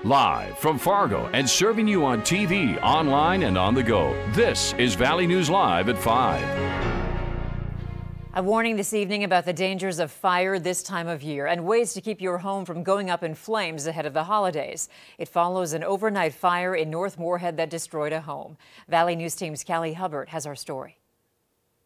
Live from Fargo and serving you on TV, online, and on the go, this is Valley News Live at 5. A warning this evening about the dangers of fire this time of year and ways to keep your home from going up in flames ahead of the holidays. It follows an overnight fire in North Moorhead that destroyed a home. Valley News Team's Callie Hubbard has our story.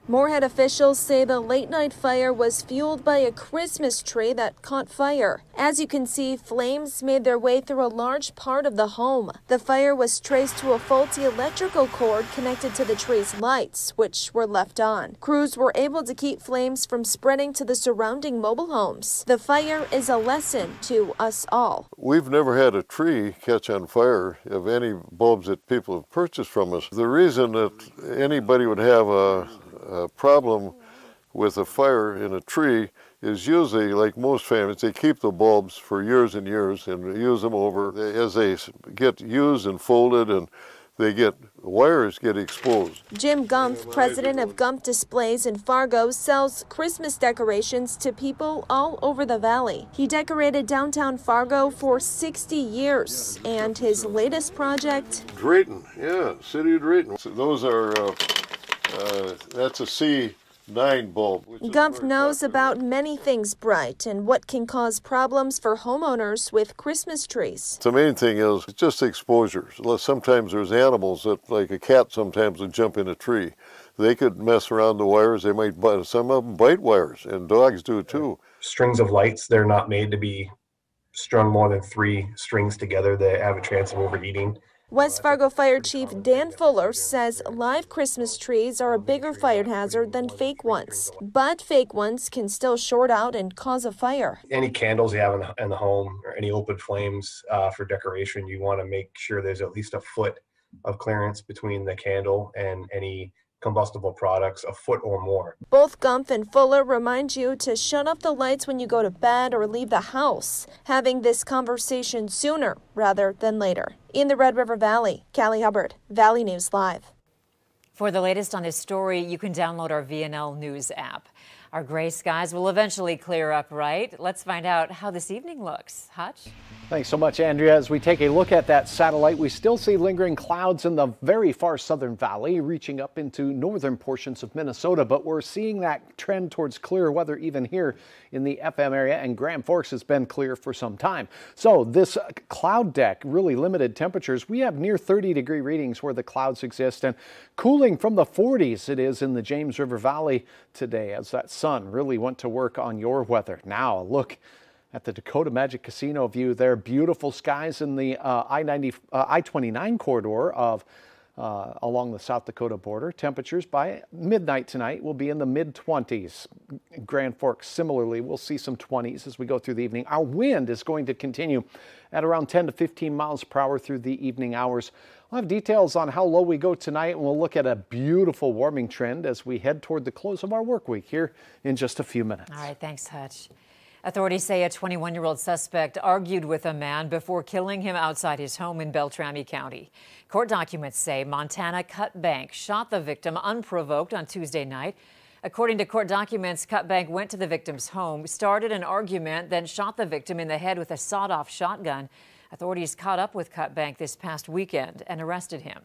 Moorhead officials say the late-night fire was fueled by a Christmas tree that caught fire. As you can see, flames made their way through a large part of the home. The fire was traced to a faulty electrical cord connected to the tree's lights, which were left on. Crews were able to keep flames from spreading to the surrounding mobile homes. The fire is a lesson to us all. We've never had a tree catch on fire of any bulbs that people have purchased from us. The reason that anybody would have a problem with a fire in a tree is usually, like most families, they keep the bulbs for years and years and use them over. As they get used and folded, and wires get exposed. Jim Gumpf, president of Gumpf Displays in Fargo, sells Christmas decorations to people all over the valley. He decorated downtown Fargo for 60 years, and his latest project? Drayton, yeah, City of Drayton. So those are that's a C9 bulb. Gumpf knows about many things bright and what can cause problems for homeowners with Christmas trees. The main thing is just exposures. Sometimes there's animals that, like a cat, sometimes would jump in a tree. They could mess around the wires. They might bite. Some of them bite wires, and dogs do too. Strings of lights, they're not made to be strung more than 3 strings together. They have a chance of overheating. West Fargo Fire Chief Dan Fuller says live Christmas trees are a bigger fire hazard than fake ones, but fake ones can still short out and cause a fire. Any candles you have in the home or any open flames for decoration, you want to make sure there's at least a foot of clearance between the candle and any combustible products, a foot or more. Both Gumpf and Fuller remind you to shut off the lights when you go to bed or leave the house, having this conversation sooner rather than later. In the Red River Valley, Callie Hubbard, Valley News Live. For the latest on this story, you can download our VNL News app. Our gray skies will eventually clear up, right? Let's find out how this evening looks. Hutch? Thanks so much, Andrea. As we take a look at that satellite, we still see lingering clouds in the very far southern valley, reaching up into northern portions of Minnesota. But we're seeing that trend towards clear weather even here in the FM area, and Grand Forks has been clear for some time. So this cloud deck, really limited temperatures. We have near 30-degree readings where the clouds exist, and cooling from the 40s it is in the James River Valley today, as that sun really went to work on your weather. Now a look at the Dakota Magic Casino view there. Beautiful skies in the I-29 corridor of along the South Dakota border. Temperatures by midnight tonight will be in the mid-20s. Grand Forks similarly, we'll see some 20s as we go through the evening. Our wind is going to continue at around 10 to 15 miles per hour through the evening hours. We'll have details on how low we go tonight, and we'll look at a beautiful warming trend as we head toward the close of our work week here in just a few minutes. All right, thanks, Hutch. Authorities say a 21-year-old suspect argued with a man before killing him outside his home in Beltrami County. Court documents say Montana Cutbank shot the victim unprovoked on Tuesday night. According to court documents, Cutbank went to the victim's home, started an argument, then shot the victim in the head with a sawed-off shotgun. Authorities caught up with Cutbank this past weekend and arrested him.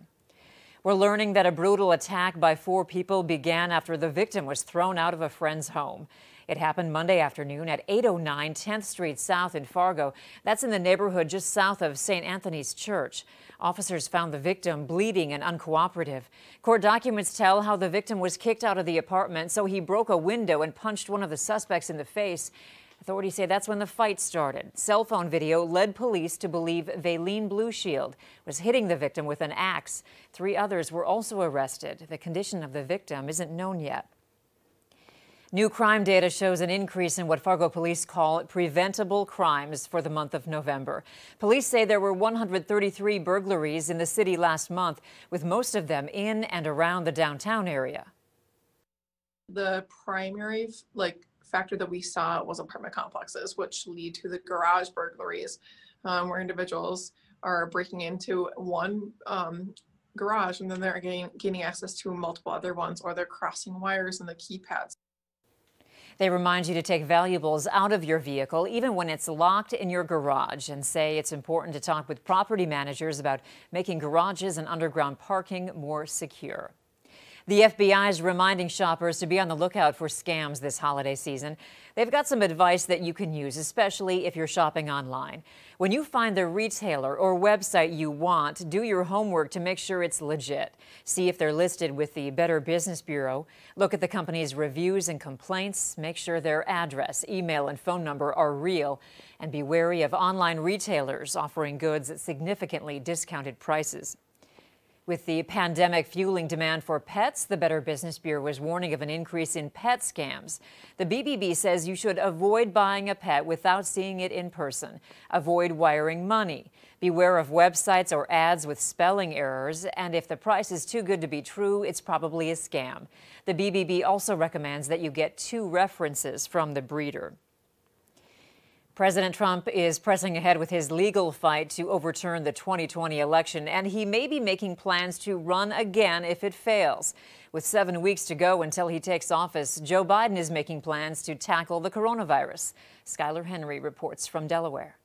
We're learning that a brutal attack by 4 people began after the victim was thrown out of a friend's home. It happened Monday afternoon at 809 10th Street South in Fargo. That's in the neighborhood just south of St. Anthony's Church. Officers found the victim bleeding and uncooperative. Court documents tell how the victim was kicked out of the apartment, so he broke a window and punched one of the suspects in the face. Authorities say that's when the fight started. Cell phone video led police to believe Valine Blueshield was hitting the victim with an axe. 3 others were also arrested. The condition of the victim isn't known yet. New crime data shows an increase in what Fargo police call preventable crimes for the month of November. Police say there were 133 burglaries in the city last month, with most of them in and around the downtown area. The primary factor that we saw was apartment complexes, which lead to the garage burglaries, where individuals are breaking into one garage and then they're gaining access to multiple other ones, or they're crossing wires and the keypads. They remind you to take valuables out of your vehicle, even when it's locked in your garage, and say it's important to talk with property managers about making garages and underground parking more secure. The FBI is reminding shoppers to be on the lookout for scams this holiday season. They've got some advice that you can use, especially if you're shopping online. When you find the retailer or website you want, do your homework to make sure it's legit. See if they're listed with the Better Business Bureau. Look at the company's reviews and complaints. Make sure their address, email, and phone number are real. And be wary of online retailers offering goods at significantly discounted prices. With the pandemic fueling demand for pets, the Better Business Bureau was warning of an increase in pet scams. The BBB says you should avoid buying a pet without seeing it in person. Avoid wiring money. Beware of websites or ads with spelling errors. And if the price is too good to be true, it's probably a scam. The BBB also recommends that you get 2 references from the breeder. President Trump is pressing ahead with his legal fight to overturn the 2020 election, and he may be making plans to run again if it fails. With 7 weeks to go until he takes office, Joe Biden is making plans to tackle the coronavirus. Skylar Henry reports from Delaware.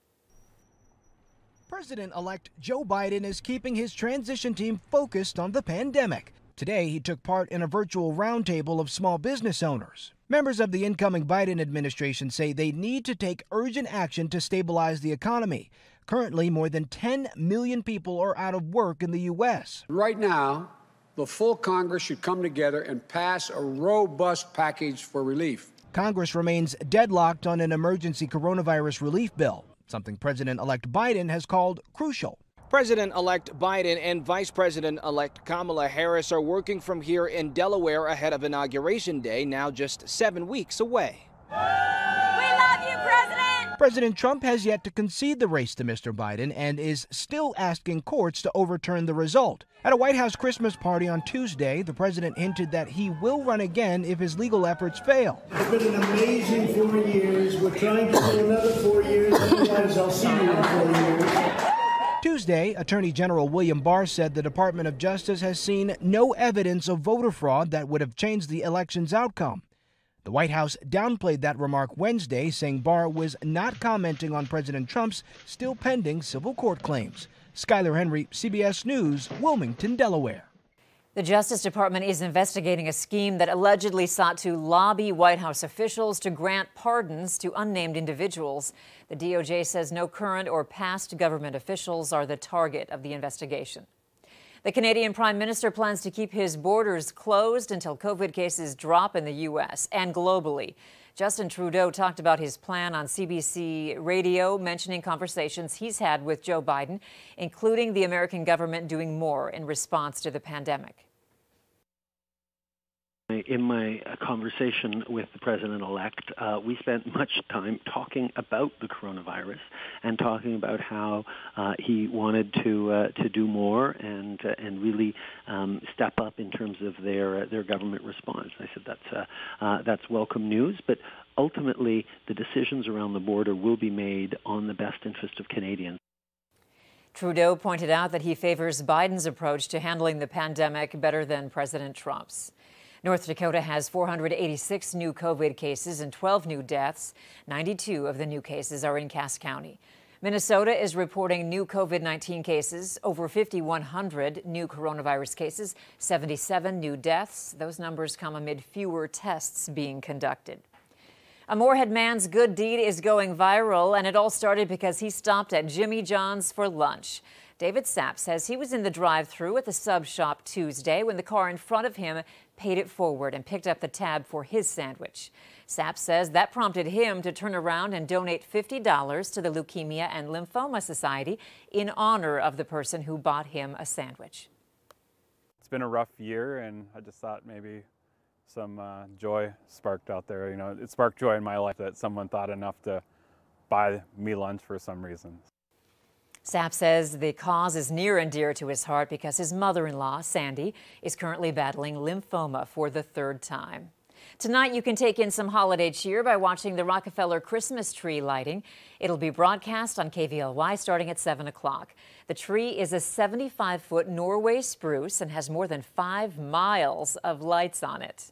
President-elect Joe Biden is keeping his transition team focused on the pandemic. Today, he took part in a virtual roundtable of small business owners. Members of the incoming Biden administration say they need to take urgent action to stabilize the economy. Currently, more than 10 million people are out of work in the U.S. Right now, the full Congress should come together and pass a robust package for relief. Congress remains deadlocked on an emergency coronavirus relief bill, something President-elect Biden has called crucial. President-elect Biden and Vice President-elect Kamala Harris are working from here in Delaware ahead of Inauguration Day, now just 7 weeks away. We love you, President! President Trump has yet to concede the race to Mr. Biden and is still asking courts to overturn the result. At a White House Christmas party on Tuesday, the president hinted that he will run again if his legal efforts fail. It's been an amazing 4 years. We're trying to do another 4 years, otherwise I'll see you in 4 years. Tuesday, Attorney General William Barr said the Department of Justice has seen no evidence of voter fraud that would have changed the election's outcome. The White House downplayed that remark Wednesday, saying Barr was not commenting on President Trump's still pending civil court claims. Skylar Henry, CBS News, Wilmington, Delaware. The Justice Department is investigating a scheme that allegedly sought to lobby White House officials to grant pardons to unnamed individuals. The DOJ says no current or past government officials are the target of the investigation. The Canadian Prime Minister plans to keep his borders closed until COVID cases drop in the U.S. and globally. Justin Trudeau talked about his plan on CBC Radio, mentioning conversations he's had with Joe Biden, including the American government doing more in response to the pandemic. In my conversation with the president-elect, we spent much time talking about the coronavirus and talking about how he wanted to do more and really step up in terms of their government response. I said that's welcome news, but ultimately the decisions around the border will be made on the best interest of Canadians. Trudeau pointed out that he favors Biden's approach to handling the pandemic better than President Trump's. North Dakota has 486 new COVID cases and 12 new deaths. 92 of the new cases are in Cass County. Minnesota is reporting new COVID-19 cases, over 5,100 new coronavirus cases, 77 new deaths. Those numbers come amid fewer tests being conducted. A Moorhead man's good deed is going viral, and it all started because he stopped at Jimmy John's for lunch. David Sapp says he was in the drive-thru at the sub shop Tuesday when the car in front of him paid it forward and picked up the tab for his sandwich. Sapp says that prompted him to turn around and donate $50 to the Leukemia and Lymphoma Society in honor of the person who bought him a sandwich. It's been a rough year, and I just thought maybe some joy sparked out there. You know, it sparked joy in my life that someone thought enough to buy me lunch for some reason. Sapp says the cause is near and dear to his heart because his mother-in-law, Sandy, is currently battling lymphoma for the 3rd time. Tonight, you can take in some holiday cheer by watching the Rockefeller Christmas tree lighting. It'll be broadcast on KVLY starting at 7 o'clock. The tree is a 75-foot Norway spruce and has more than 5 miles of lights on it.